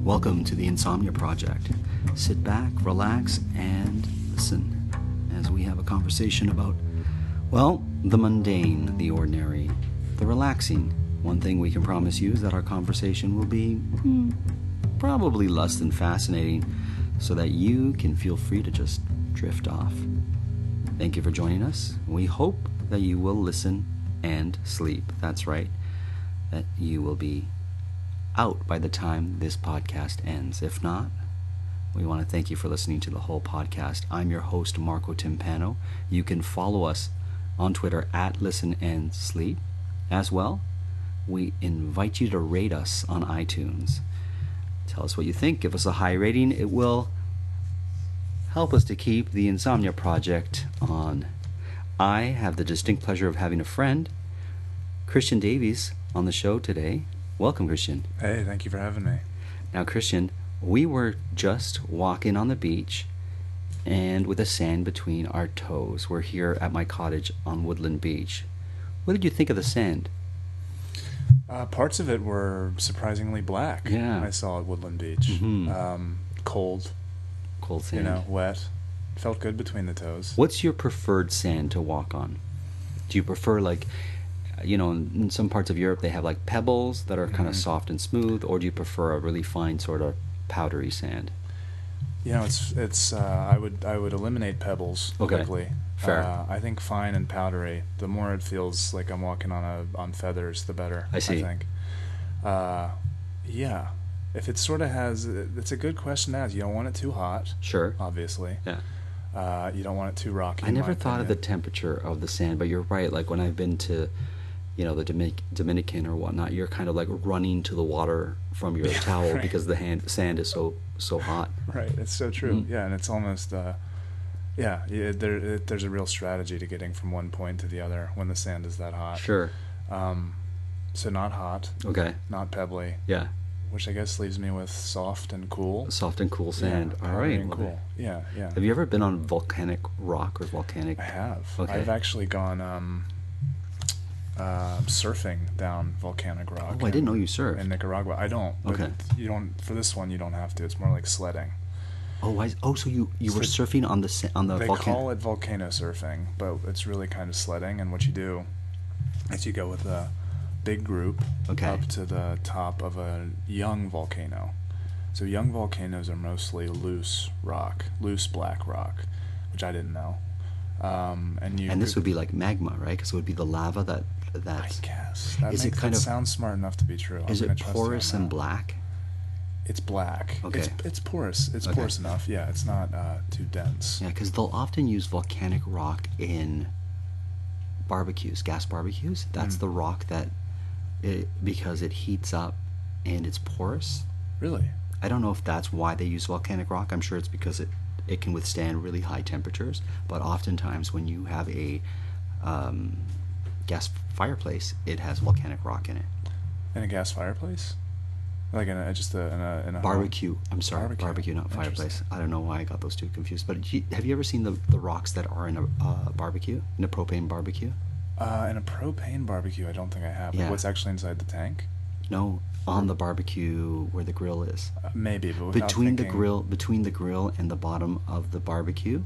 Welcome to the Insomnia Project. Sit back, relax, and listen as we have a conversation about, well, the mundane, the ordinary, the relaxing. One thing we can promise you is that our conversation will be probably less than fascinating, so that you can feel free to just drift off. Thank you for joining us. We hope that you will listen and sleep. That's right, that you will be out by the time this podcast ends. If not, we want to thank you for listening to the whole podcast. I'm your host, Marco Timpano. You can follow us on Twitter at Listen and Sleep. As well, we invite you to rate us on iTunes. Tell us what you think. Give us a high rating. It will help us to keep the Insomnia Project on. I have the distinct pleasure of having a friend, Christian Davies, on the show today. Welcome, Christian. Hey, thank you for having me. Now, Christian, we were just walking on the beach and with the sand between our toes. We're here at my cottage on Woodland Beach. What did you think of the sand? Parts of it were surprisingly black. Yeah. I saw at Woodland Beach. Mm-hmm. Cold, Sand. wet. Felt good between the toes. What's your preferred sand to walk on? Do you prefer, like, in some parts of Europe they have like pebbles that are kind of soft and smooth, or do you prefer a really fine sort of powdery sand? It's I would eliminate pebbles quickly. Fair. I think fine and powdery, the more it feels like I'm walking on feathers, the better. I see. I think. Yeah. If it sort of has, it's a good question to ask. You don't want it too hot. Sure. Obviously. Yeah. You don't want it too rocky. I never thought of the temperature of the sand, but you're right. Like when I've been to, the Dominican or whatnot, you're kind of like running to the water from your towel right. Because the sand is so hot. Right. It's so true. Mm-hmm. Yeah, and it's almost there's a real strategy to getting from one point to the other when the sand is that hot. Sure. So not hot. Okay. Not pebbly. Yeah. Which I guess leaves me with soft and cool. Soft and cool sand. Yeah, all right. And cool. Yeah. Have you ever been on volcanic rock or volcanic? I have. Okay. I've actually gone surfing down volcanic rock. Oh, I didn't know you surfed. In Nicaragua. I don't. But okay. You don't. For this one, you don't have to. It's more like sledding. Oh, so you were surfing on the volcano? They call it volcano surfing, but it's really kind of sledding. And what you do is you go with a big group up to the top of a young volcano. So young volcanoes are mostly loose black rock, which I didn't know. And this would be like magma, right? Because it would be the lava that. I guess. That sounds smart enough to be true. Is it porous and black? It's black. Okay. It's porous. It's porous enough. Yeah, it's not too dense. Yeah, because they'll often use volcanic rock in barbecues, gas barbecues. That's the rock that, because it heats up and it's porous. Really? I don't know if that's why they use volcanic rock. I'm sure it's because it can withstand really high temperatures. But oftentimes when you have a gas fireplace, it has volcanic rock in it. In a gas fireplace? Like in a barbecue. Home? I'm sorry, barbecue, not fireplace. I don't know why I got those two confused. But have you ever seen the rocks that are in a barbecue, in a propane barbecue? In a propane barbecue, I don't think I have. Yeah. What's actually inside the tank? No, on the barbecue where the grill is. Maybe, but between the grill and the bottom of the barbecue,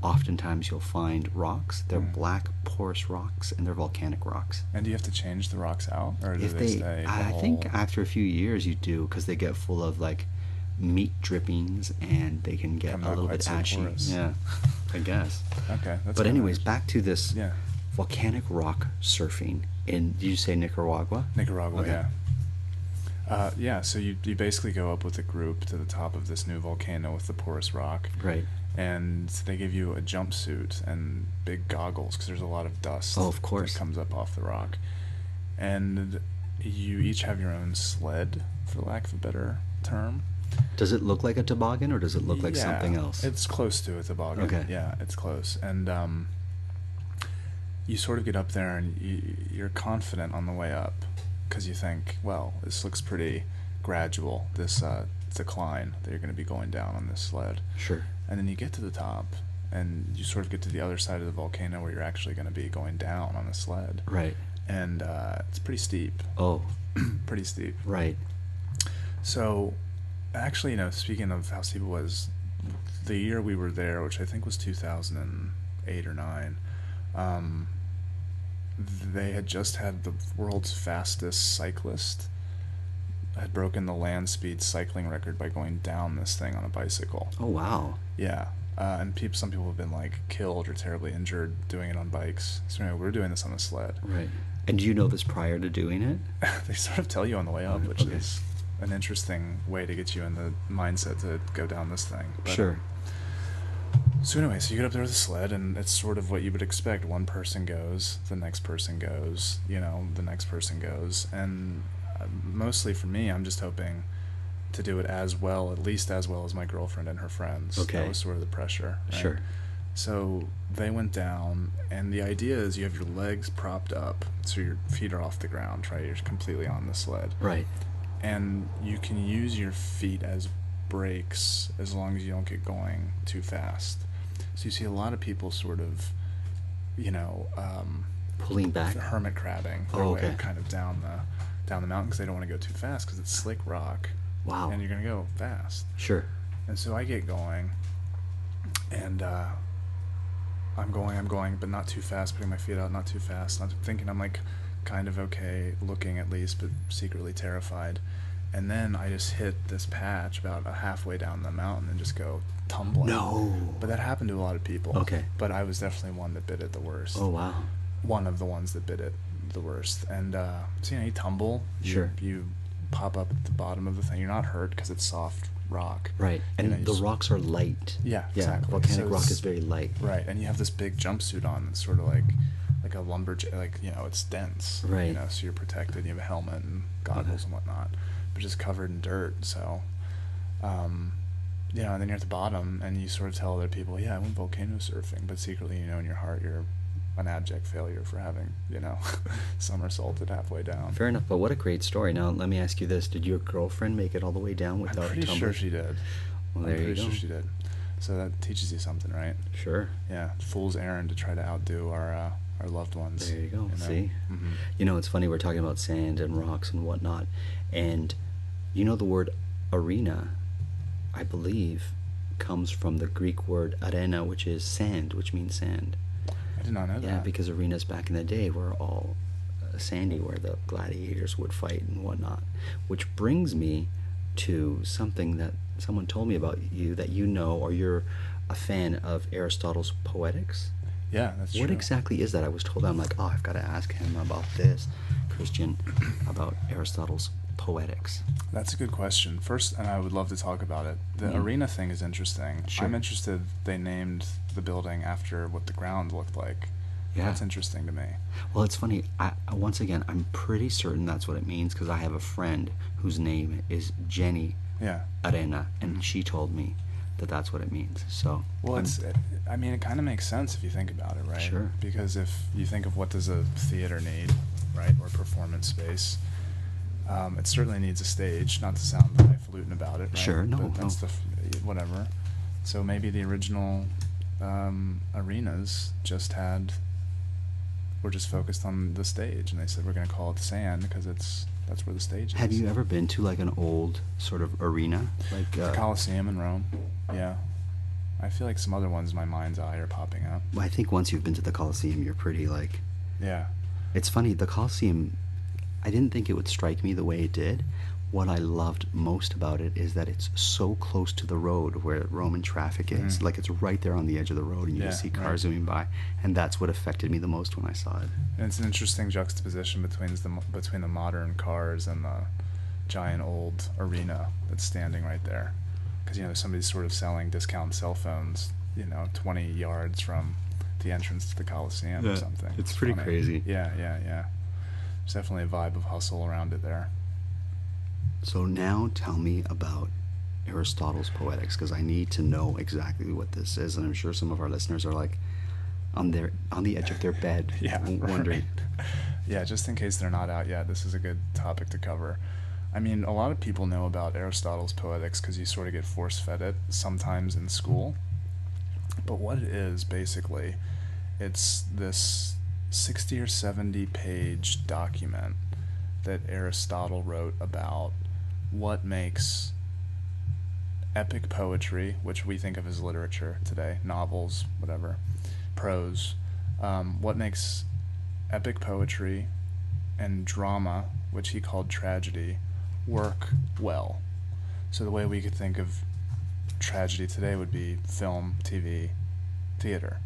oftentimes you'll find rocks. They're black, porous rocks, and they're volcanic rocks. And do you have to change the rocks out, or do they stay? I think after a few years you do, because they get full of like meat drippings and they can get a little bit ashy. Yeah, I guess. Okay. But anyways, back to this volcanic rock surfing in. Did you say Nicaragua? Nicaragua, okay. Yeah. So you basically go up with a group to the top of this new volcano with the porous rock. Right. And they give you a jumpsuit and big goggles because there's a lot of dust. Oh, of course. That comes up off the rock. And you each have your own sled, for lack of a better term. Does it look like a toboggan, or does it look like something else? It's close to a toboggan. Okay. Yeah, it's close. And you sort of get up there and you're confident on the way up because you think, well, this looks pretty gradual, this decline that you're going to be going down on this sled. Sure. And then you get to the top and you sort of get to the other side of the volcano where you're actually going to be going down on a sled. Right. And it's pretty steep. Oh. Pretty steep. Right. So Actually, speaking of how steep it was, the year we were there, which I think was 2008 or 9, they had just had the world's fastest cyclist had broken the land speed cycling record by going down this thing on a bicycle. Oh, wow. Yeah. And some people have been like killed or terribly injured doing it on bikes. So anyway, we're doing this on a sled. Right. And do you know this prior to doing it? They sort of tell you on the way up, which is an interesting way to get you in the mindset to go down this thing. But, sure. So anyway, so you get up there with a sled, and it's sort of what you would expect. One person goes, the next person goes, the next person goes. And mostly for me, I'm just hoping to do it at least as well as my girlfriend and her friends. Okay. That was sort of the pressure. Right? Sure. So they went down, and the idea is you have your legs propped up, so your feet are off the ground, right? You're completely on the sled. Right. And you can use your feet as brakes as long as you don't get going too fast. So you see a lot of people sort of, pulling back, hermit crabbing their way kind of down the mountain because they don't want to go too fast because it's slick rock. Wow. And you're going to go fast. Sure. And so I get going, and I'm going, but not too fast, putting my feet out, not too fast. I'm thinking I'm like kind of okay, looking at least, but secretly terrified. And then I just hit this patch about halfway down the mountain and just go tumbling. No. But that happened to a lot of people. Okay. But I was definitely one that bit it the worst. Oh, wow. One of the ones that bit it the worst. And so you tumble. Sure. You pop up at the bottom of the thing. You're not hurt because it's soft rock. Right. And the rocks are light. Yeah, exactly. Volcanic rock is very light. Right. And you have this big jumpsuit on that's sort of like a lumberjack, it's dense. Right. So you're protected. You have a helmet and goggles and whatnot, but just covered in dirt. So, and then you're at the bottom, and you sort of tell other people, I went volcano surfing, but secretly, in your heart, you're an abject failure for having, somersaulted halfway down. Fair enough, but what a great story. Now, let me ask you this. Did your girlfriend make it all the way down without tumbling? I'm pretty sure she did. Well, there you go. I'm pretty sure she did. So that teaches you something, right? Sure. Yeah, fool's errand to try to outdo our loved ones. There you go. See? Mm-hmm. It's funny, we're talking about sand and rocks and whatnot, and the word arena, I believe, comes from the Greek word arena, which is sand, which means sand. I did not know that. Yeah, because arenas back in the day were all sandy, where the gladiators would fight and whatnot. Which brings me to something that someone told me about you, that or you're a fan of Aristotle's Poetics. Yeah, that's true. What exactly is that? I was told, I'm like, I've got to ask him about this, Christian, about Aristotle's Poetics. That's a good question. First, and I would love to talk about it. The arena thing is interesting. Sure. I'm interested they named the building after what the ground looked like. Yeah. That's interesting to me. Well, it's funny. Once again, I'm pretty certain that's what it means because I have a friend whose name is Jenny Arena, and she told me that that's what it means. So, well, it kind of makes sense if you think about it, right? Sure. Because if you think of what does a theater need, right, or performance space, it certainly needs a stage. Not to sound highfalutin about it, right? Sure, no, but that's whatever. So maybe the original arenas were just focused on the stage, and they said we're going to call it sand because that's where the stage is. Have you ever been to like an old sort of arena, like the Colosseum in Rome? Yeah, I feel like some other ones in my mind's eye are popping up. Well, I think once you've been to the Colosseum, you're pretty like. Yeah. It's funny, the Colosseum, I didn't think it would strike me the way it did. What I loved most about it is that it's so close to the road where Roman traffic is. Mm-hmm. Like it's right there on the edge of the road, and you just see cars zooming by. And that's what affected me the most when I saw it. And it's an interesting juxtaposition between the modern cars and the giant old arena that's standing right there. Because somebody's sort of selling discount cell phones, 20 yards from the entrance to the Colosseum or something. It's pretty funny. Crazy. Yeah. There's definitely a vibe of hustle around it there. So now tell me about Aristotle's Poetics, because I need to know exactly what this is, and I'm sure some of our listeners are like on the edge of their bed wondering. Right. Yeah, just in case they're not out yet, this is a good topic to cover. I mean, a lot of people know about Aristotle's Poetics because you sort of get force-fed it sometimes in school. But what it is, basically, it's this 60 or 70 page document that Aristotle wrote about what makes epic poetry, which we think of as literature today, novels, whatever, prose. What makes epic poetry and drama, which he called tragedy, work well. So the way we could think of tragedy today would be film, TV, theater.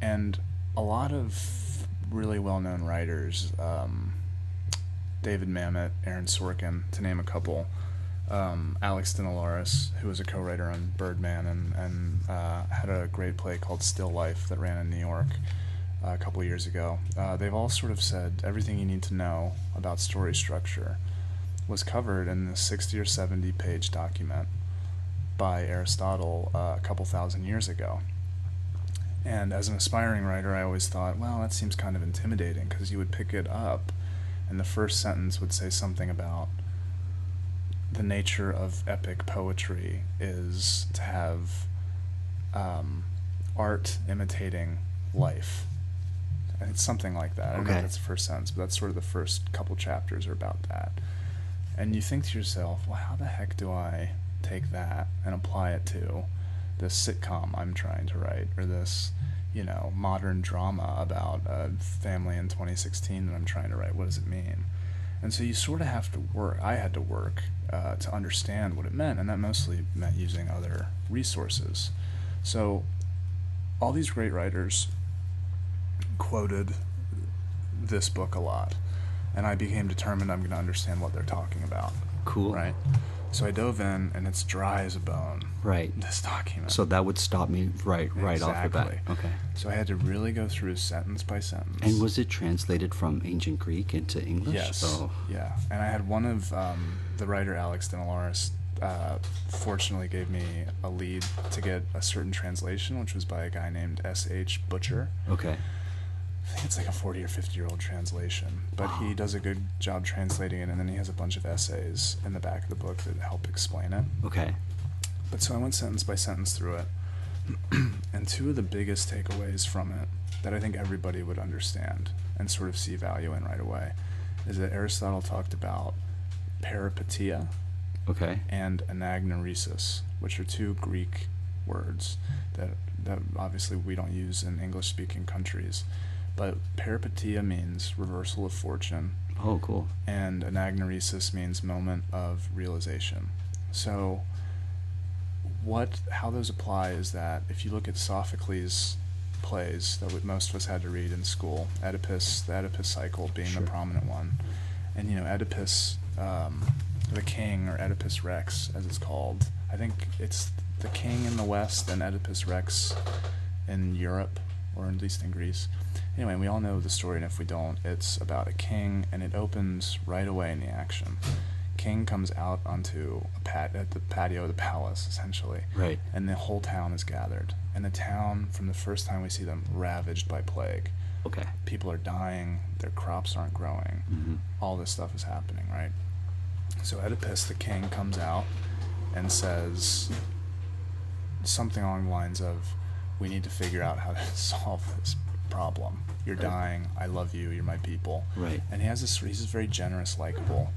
And a lot of really well-known writers, David Mamet, Aaron Sorkin, to name a couple, Alex Dinelaris, who was a co-writer on Birdman and had a great play called Still Life that ran in New York a couple years ago. They've all sort of said everything you need to know about story structure was covered in this 60 or 70 page document by Aristotle a couple thousand years ago. And as an aspiring writer, I always thought, well, that seems kind of intimidating, because you would pick it up and the first sentence would say something about the nature of epic poetry is to have art imitating life. And it's something like that. I don't know if that's the first sentence, but that's sort of the first couple chapters are about that. And you think to yourself, well, how the heck do I take that and apply it to this sitcom I'm trying to write, or this, modern drama about a family in 2016 that I'm trying to write? What does it mean? And so you sort of have to work. I had to work to understand what it meant, and that mostly meant using other resources. So all these great writers quoted this book a lot, and I became determined I'm going to understand what they're talking about. Cool. Right? So I dove in, and it's dry as a bone. Right. This document. So that would stop me right off the bat. Okay. So I had to really go through sentence by sentence. And was it translated from ancient Greek into English? Yes. Oh. Yeah. And I had one of the writer Alex Dinelaris fortunately gave me a lead to get a certain translation, which was by a guy named S.H. Butcher. Okay. I think it's like a 40 or 50-year-old translation, but he does a good job translating it, and then he has a bunch of essays in the back of the book that help explain it. Okay. But so I went sentence by sentence through it, and two of the biggest takeaways from it that I think everybody would understand and sort of see value in right away is that Aristotle talked about peripeteia and anagnoresis, which are two Greek words that obviously we don't use in English-speaking countries. But peripeteia means reversal of fortune. Oh, cool. And anagnoresis means moment of realization. So how those apply is that if you look at Sophocles' plays that most of us had to read in school, Oedipus, the Oedipus cycle being the prominent one, and Oedipus, the king, or Oedipus Rex as it's called, I think it's the king in the West and Oedipus Rex in Europe, or at least in Greece. Anyway, we all know the story, and if we don't, it's about a king, and it opens right away in the action. King comes out onto at the patio of the palace, essentially. Right. And the whole town is gathered. And the town, from the first time we see them, ravaged by plague. Okay. People are dying, their crops aren't growing, all this stuff is happening, right? So Oedipus, the king, comes out and says something along the lines of, we need to figure out how to solve this problem. You're dying, I love you, you're my people. Right. And he's this very generous, likable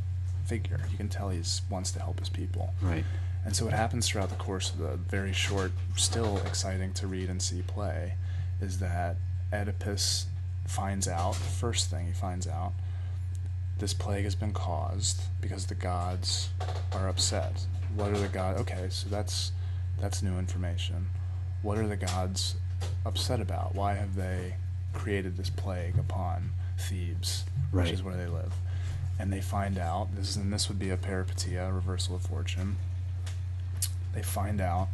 figure. You can tell he wants to help his people. Right. And so what happens throughout the course of the very short, still exciting to read and see play, is that Oedipus finds out, first thing he finds out, this plague has been caused because the gods are upset. What are the gods? Okay, so that's new information. What are the gods upset about? Why have they created this plague upon Thebes, which is where they live? And they find out, this would be a peripeteia, a reversal of fortune. They find out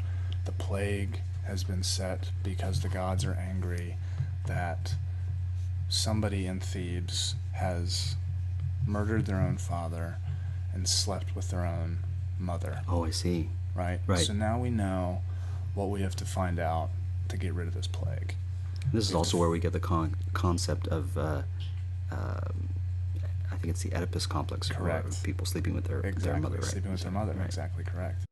the plague has been set because the gods are angry that somebody in Thebes has murdered their own father and slept with their own mother. Oh, I see. Right? So now we know what we have to find out to get rid of this plague. This is also where we get the concept of, I think it's the Oedipus complex. Correct. People sleeping with their mother. Right? Sleeping with their mother, exactly correct.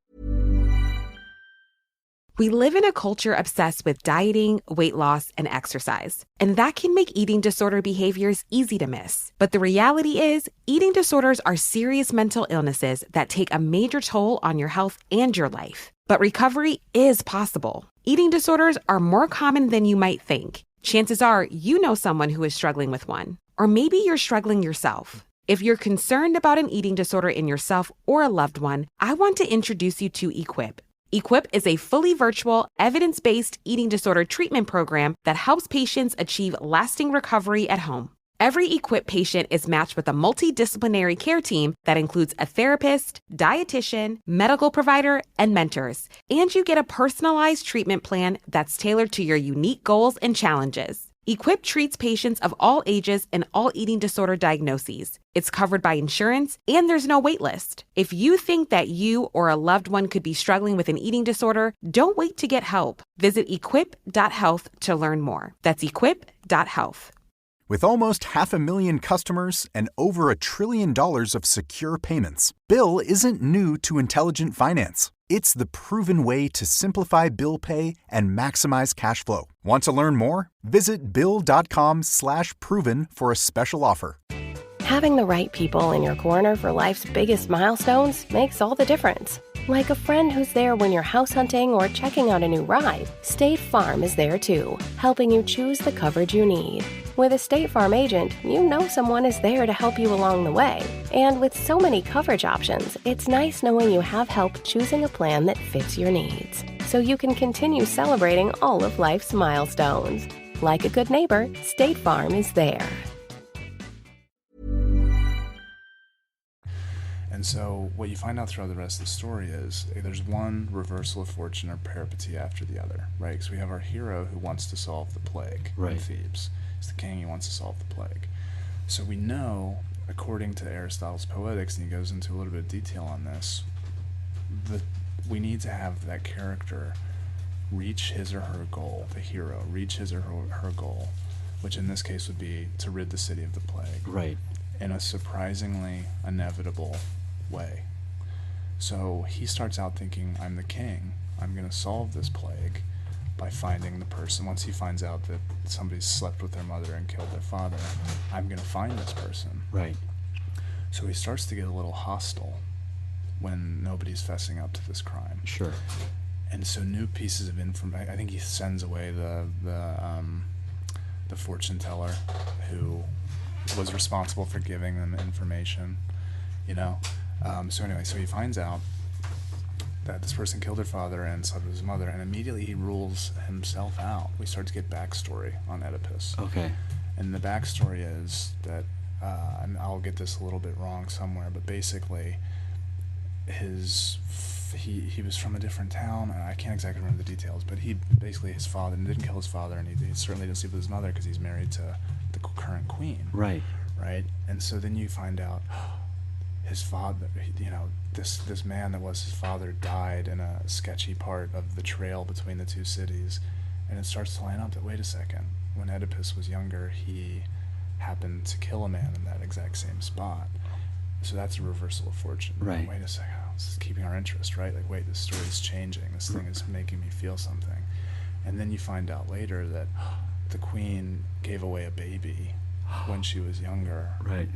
We live in a culture obsessed with dieting, weight loss, and exercise, and that can make eating disorder behaviors easy to miss. But the reality is, eating disorders are serious mental illnesses that take a major toll on your health and your life. But recovery is possible. Eating disorders are more common than you might think. Chances are you know someone who is struggling with one, or maybe you're struggling yourself. If you're concerned about an eating disorder in yourself or a loved one, I want to introduce you to Equip. Equip is a fully virtual, evidence-based eating disorder treatment program that helps patients achieve lasting recovery at home. Every Equip patient is matched with a multidisciplinary care team that includes a therapist, dietitian, medical provider, and mentors. And you get a personalized treatment plan that's tailored to your unique goals and challenges. Equip treats patients of all ages and all eating disorder diagnoses. It's covered by insurance, and there's no wait list. If you think that you or a loved one could be struggling with an eating disorder, don't wait to get help. Visit equip.health to learn more. That's equip.health. With almost 500,000 customers and over $1 trillion of secure payments, Bill isn't new to intelligent finance. It's the proven way to simplify bill pay and maximize cash flow. Want to learn more? Visit Bill.com/proven for a special offer. Having the right people in your corner for life's biggest milestones makes all the difference. Like a friend who's there when you're house hunting or checking out a new ride, State Farm is there too, helping you choose the coverage you need. With a State Farm agent, you know someone is there to help you along the way. And with so many coverage options, it's nice knowing you have help choosing a plan that fits your needs, so you can continue celebrating all of life's milestones. Like a good neighbor, State Farm is there. And so what you find out throughout the rest of the story is there's one reversal of fortune or peripety after the other, right? Because we have our hero who wants to solve the plague in Thebes. He's the king, he wants to solve the plague. So we know, according to Aristotle's Poetics, and he goes into a little bit of detail on this, that we need to have that character reach his or her goal, the hero, reach his or her goal, which in this case would be to rid the city of the plague. Right. In a surprisingly inevitable way. So he starts out thinking, I'm the king, I'm going to solve this plague by finding the person. Once he finds out that somebody slept with their mother and killed their father, I'm going to find this person. Right. So he starts to get a little hostile when nobody's fessing up to this crime. Sure. And so new pieces of information, I think he sends away the fortune teller who was responsible for giving them information, you know. So anyway, so he finds out that this person killed their father and slept with his mother, and immediately he rules himself out. We start to get backstory on Oedipus. Okay. And the backstory is that, and I'll get this a little bit wrong somewhere, but basically he was from a different town, and I can't exactly remember the details, but his father didn't kill his father, and he certainly didn't sleep with his mother because he's married to the current queen. Right. And so then you find out his father, you know, this man that was his father died in a sketchy part of the trail between the two cities, and it starts to line up that, wait a second, when Oedipus was younger, he happened to kill a man in that exact same spot. So that's a reversal of fortune. Right. Wait a second, this is keeping our interest, right? Like, wait, this story's changing. This thing is making me feel something. And then you find out later that the queen gave away a baby when she was younger.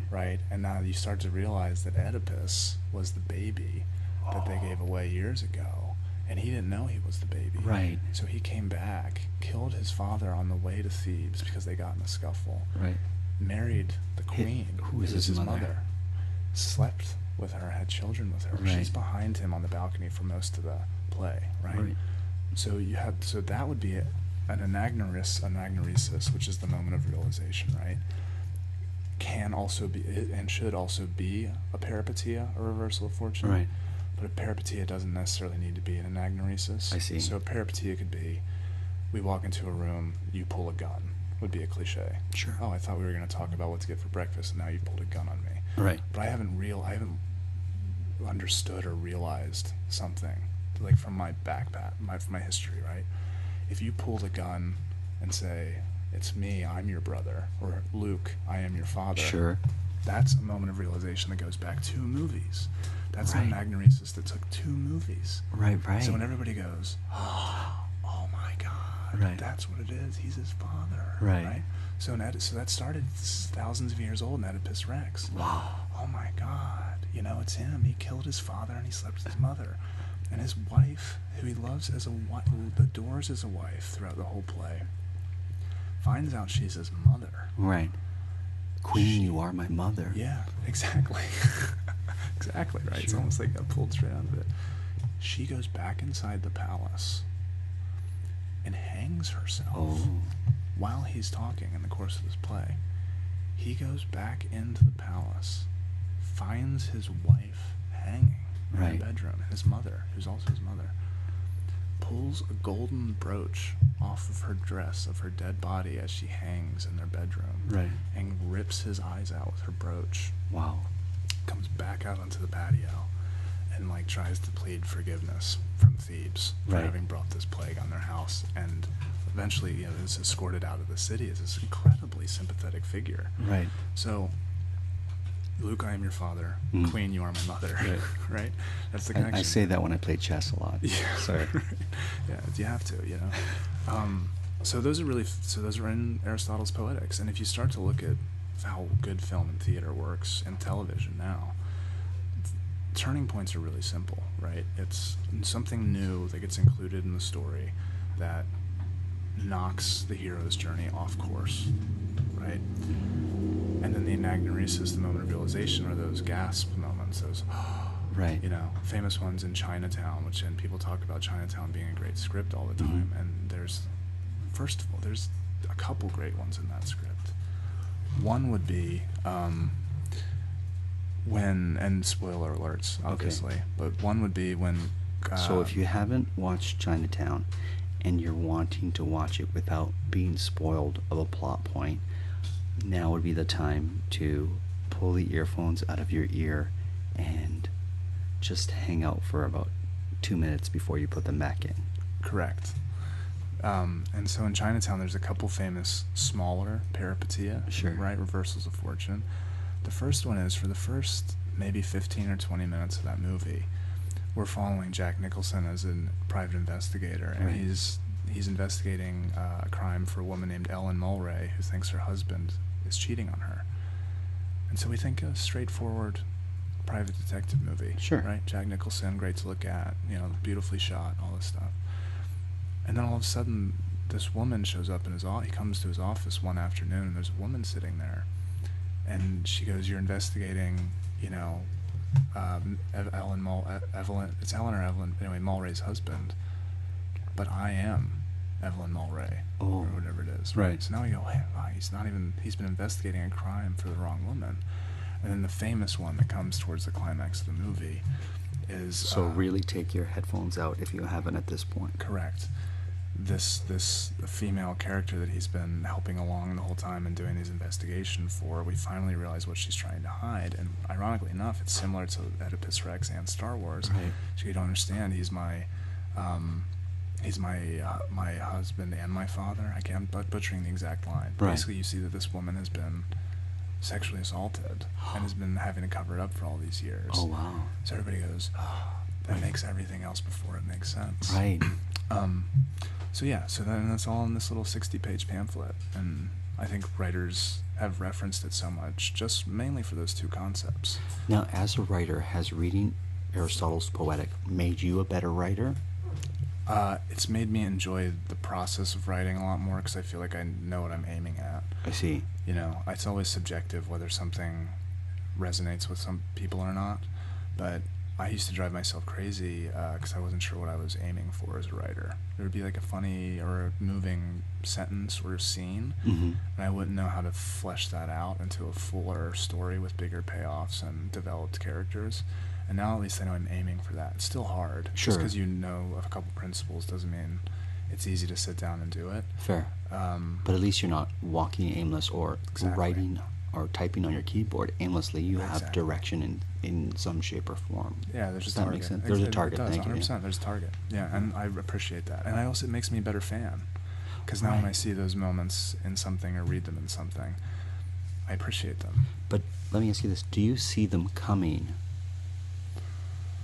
Right. And now you start to realize that Oedipus was the baby that they gave away years ago, and he didn't know he was the baby. Right. So he came back, killed his father on the way to Thebes because they got in a scuffle. Right. Married the queen, who is his mother. Slept with her, had children with her. Right. She's behind him on the balcony for most of the play, right? So that would be an anagnoresis, which is the moment of realization, right? Can also be, and should also be, a peripeteia, a reversal of fortune. Right. But a peripeteia doesn't necessarily need to be an anagnoresis. I see. So a peripeteia could be, we walk into a room, you pull a gun, would be a cliche. Sure. Oh, I thought we were going to talk about what to get for breakfast, and now you pulled a gun on me. Right. But I haven't understood or realized something, like from my from my history, right? If you pulled a gun and say, it's me, I'm your brother, or Luke, I am your father. Sure. That's a moment of realization that goes back 2 movies. That's an anagnoresis that took 2 movies. Right. So when everybody goes, oh my God, that's what it is. He's his father. Right. So that started thousands of years old in Oedipus Rex. Wow. Oh my God, it's him. He killed his father and he slept with his mother. And his wife, who he loves as a wife, who adores as a wife throughout the whole play, finds out she's his mother. Right. Queen, you are my mother. Yeah, exactly. Exactly, right? Sure. It's almost like got pulled straight out of it. She goes back inside the palace and hangs herself while he's talking in the course of this play. He goes back into the palace, finds his wife hanging in the bedroom, his mother, who's also his mother, pulls a golden brooch off of her dress of her dead body as she hangs in their bedroom, and rips his eyes out with her brooch. Wow. Comes back out onto the patio and tries to plead forgiveness from Thebes for having brought this plague on their house, and eventually is escorted out of the city as this incredibly sympathetic figure. Right. So, Luke, I am your father. Queen, you are my mother. Right? That's the connection. I say that when I play chess a lot. Yeah. Sorry. Yeah, you have to, So those are in Aristotle's Poetics, and if you start to look at how good film and theater works and television now, turning points are really simple, right? It's something new that gets included in the story that knocks the hero's journey off course, right? And then the anagnoresis, the moment of realization, are those gasp moments, those famous ones in Chinatown, and people talk about Chinatown being a great script all the time, and there's a couple great ones in that script. One would be and spoiler alerts, obviously, but one would be when... so if you haven't watched Chinatown and you're wanting to watch it without being spoiled of a plot point, now would be the time to pull the earphones out of your ear and just hang out for about 2 minutes before you put them back in. Correct. And so in Chinatown, there's a couple famous smaller peripetia, reversals of fortune. The first one is, for the first maybe 15 or 20 minutes of that movie, we're following Jack Nicholson as a private investigator, and he's investigating a crime for a woman named Ellen Mulray, who thinks her husband is cheating on her. And so we think a straightforward private detective movie, right? Jack Nicholson, great to look at, beautifully shot, all this stuff. And then all of a sudden, this woman shows up in he comes to his office one afternoon, and there's a woman sitting there. And she goes, "You're investigating, it's Ellen or Evelyn, anyway, Mulray's husband. But I am Evelyn Mulray," or whatever it is. Right. So now we go, hey, he's been investigating a crime for the wrong woman. And then the famous one that comes towards the climax of the movie is... So really take your headphones out if you haven't at this point. Correct. This female character that he's been helping along the whole time and doing these investigations for, we finally realize what she's trying to hide. And ironically enough, it's similar to Oedipus Rex and Star Wars. Right. So you don't understand, he's my husband and my father. I'm butchering the exact line. Right. Basically, you see that this woman has been sexually assaulted and has been having to cover it up for all these years. Oh, wow. So everybody goes, that makes everything else before it makes sense. Right. So then that's all in this little 60-page pamphlet, and I think writers have referenced it so much, just mainly for those two concepts. Now, as a writer, has reading Aristotle's Poetic made you a better writer? It's made me enjoy the process of writing a lot more, because I feel like I know what I'm aiming at. I see. It's always subjective whether something resonates with some people or not, but I used to drive myself crazy because I wasn't sure what I was aiming for as a writer. There would be like a funny or a moving sentence or scene, and I wouldn't know how to flesh that out into a fuller story with bigger payoffs and developed characters. And now at least I know I'm aiming for that. It's still hard. Sure. Just because you know of a couple principles doesn't mean it's easy to sit down and do it. Fair. But at least you're not walking aimless or writing or typing on your keyboard aimlessly. You have direction in some shape or form. Yeah, there's Does a that target. make sense? There's a target. It does, Thank 100%. you. There's a target. Yeah, and I appreciate that. And it makes me a better fan. Because now when I see those moments in something or read them in something, I appreciate them. But let me ask you this. Do you see them coming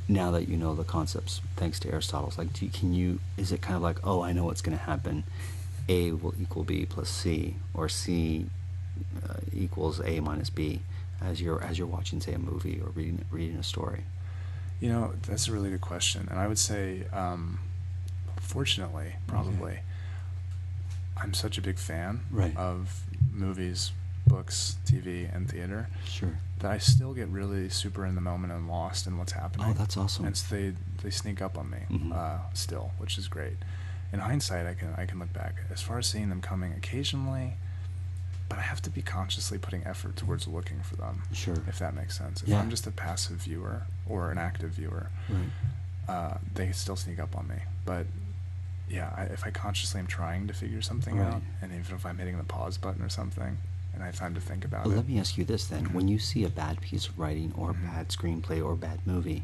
now that you know the concepts, thanks to Aristotle, like, is it kind of like, oh, I know what's going to happen. A will equal B plus C, or C equals A minus B, as you're watching, say, a movie or reading a story? You know, that's a really good question, and I would say, fortunately, probably, I'm such a big fan of movies, books, TV, and theater. Sure. That I still get really super in the moment and lost in what's happening. Oh, that's awesome. And so they sneak up on me still, which is great. In hindsight, I can look back. As far as seeing them coming occasionally, but I have to be consciously putting effort towards looking for them. Sure. If that makes sense. If I'm just a passive viewer or an active viewer, they still sneak up on me. But yeah, if I consciously am trying to figure something out, and even if I'm hitting the pause button or something, and I have time to think about it. Let me ask you this then. When you see a bad piece of writing or a bad screenplay or a bad movie,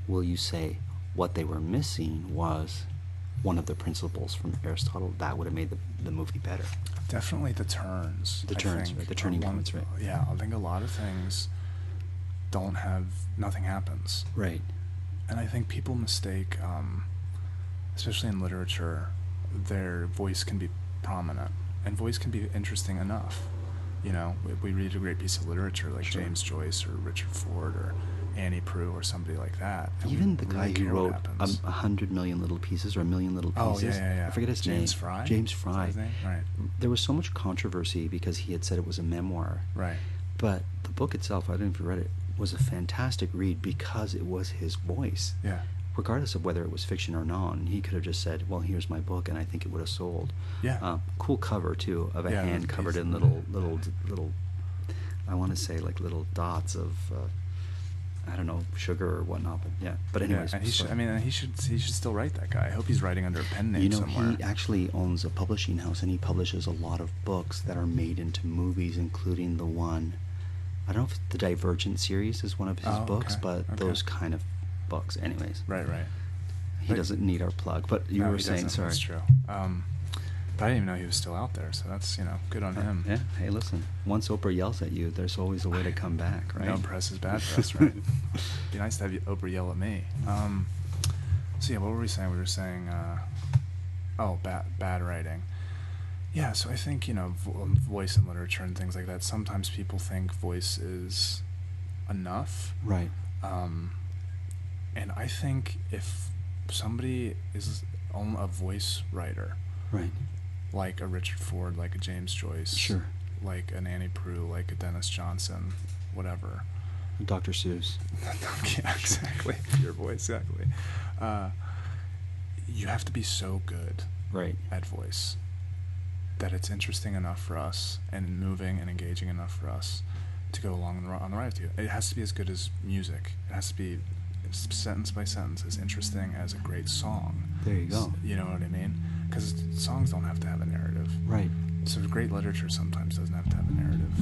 will you say what they were missing was one of the principles from Aristotle that would have made the movie better? Definitely the turns. The turns, right? The turning points, right? Yeah, I think a lot of things nothing happens. Right. And I think people mistake, especially in literature, their voice can be prominent, and voice can be interesting enough. You know, we read a great piece of literature like James Joyce or Richard Ford or Annie Proulx or somebody like that. Even the guy who wrote 100 Million Little Pieces or A Million Little Pieces. Oh, yeah. I forget his name. James Fry? James Fry. Is that his name? Right. There was so much controversy because he had said it was a memoir. Right. But the book itself, I don't know if you read it, was a fantastic read because it was his voice. Yeah. Regardless of whether it was fiction or non, he could have just said, well, here's my book, and I think it would have sold. Yeah. Cool cover, too, of a hand covered in little, I want to say, like little dots of, I don't know, sugar or whatnot, but yeah. But anyways. Yeah, and he should still write, that guy. I hope he's writing under a pen name somewhere. He actually owns a publishing house, and he publishes a lot of books that are made into movies, including the one, I don't know if the Divergent series is one of his books, but those kind of books. Anyways. Right. He doesn't need our plug, but you were saying, sorry. That's true. But I didn't even know he was still out there, so that's, good on him. Yeah, hey, listen, once Oprah yells at you, there's always a way to come back, right? No press is bad press, right? Be nice to have Oprah yell at me. So yeah, what were we saying? We were saying, bad writing. Yeah, so I think, voice in literature and things like that, sometimes people think voice is enough. Right. And I think if somebody is a voice writer, right, like a Richard Ford, like a James Joyce, sure, like an Annie Proulx, like a Dennis Johnson, whatever. Dr. Seuss. Yeah, exactly. Your voice, exactly. You have to be so good at voice that it's interesting enough for us and moving and engaging enough for us to go along on the ride with you. It has to be as good as music. It has to be sentence by sentence as interesting as a great song. There you go. You know what I mean? Because songs don't have to have a narrative. Right. So great literature sometimes doesn't have to have a narrative.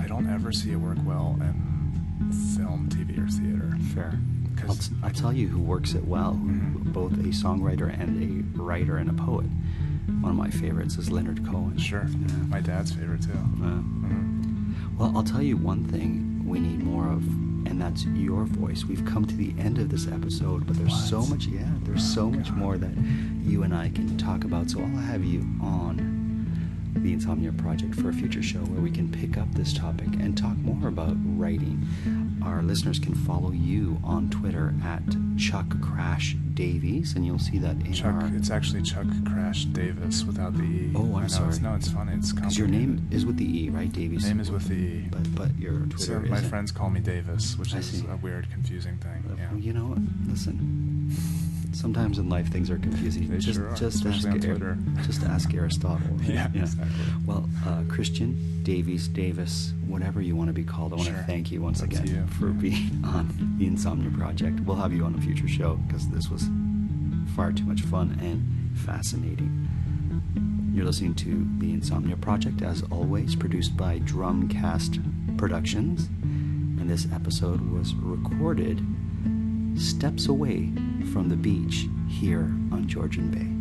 I don't ever see it work well in film, TV, or theater. Fair. I'll tell you who works it well, both a songwriter and a writer and a poet. One of my favorites is Leonard Cohen. Sure. Yeah. My dad's favorite too. Well, I'll tell you one thing we need more of, and that's your voice. We've come to the end of this episode, but there's so much, much more that you and I can talk about. So I'll have you on the Insomnia Project for a future show where we can pick up this topic and talk more about writing. Our listeners can follow you on Twitter at Chuck Crash Davies, and you'll see that in It's actually Chuck Crash Davis without the E. Oh, I'm sorry. It's funny. It's complicated. Because your name is with the E, right, Davies? Name is with the E. But your Twitter my friends call me Davis, which is a weird, confusing thing. Yeah. Well, you know what? Listen. Sometimes in life things are confusing. They just sure are, just especially on Twitter. Just ask Aristotle. Right? Yeah, exactly. Well, Christian Davies, Davis, whatever you want to be called, I want to thank you once again for being on the Insomnia Project. We'll have you on a future show because this was far too much fun and fascinating. You're listening to the Insomnia Project, as always, produced by Drumcast Productions, and this episode was recorded steps away from the beach here on Georgian Bay.